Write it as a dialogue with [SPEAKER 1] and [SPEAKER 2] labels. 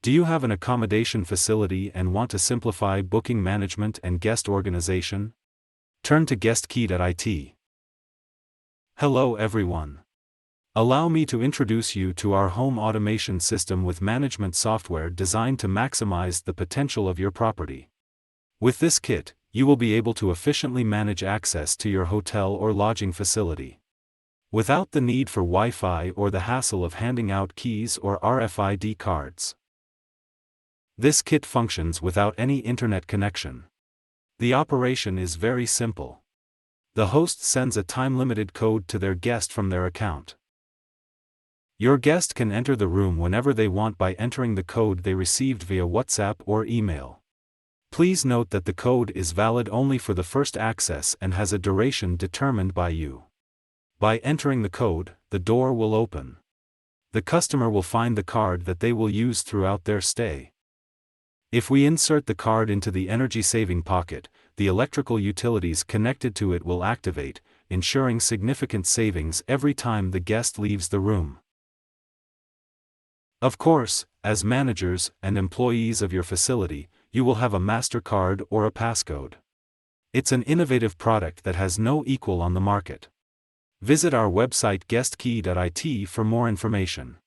[SPEAKER 1] Do you have an accommodation facility and want to simplify booking management and guest organization? Turn to GuestKey.it. Hello everyone. Allow me to introduce you to our home automation system with management software designed to maximize the potential of your property. With this kit, you will be able to efficiently manage access to your hotel or lodging facility, without the need for Wi-Fi or the hassle of handing out keys or RFID cards. This kit functions without any internet connection. The operation is very simple. The host sends a time-limited code to their guest from their account. Your guest can enter the room whenever they want by entering the code they received via WhatsApp or email. Please note that the code is valid only for the first access and has a duration determined by you. By entering the code, the door will open. The customer will find the card that they will use throughout their stay. If we insert the card into the energy-saving pocket, the electrical utilities connected to it will activate, ensuring significant savings every time the guest leaves the room. Of course, as managers and employees of your facility, you will have a MasterCard or a passcode. It's an innovative product that has no equal on the market. Visit our website guestkey.it for more information.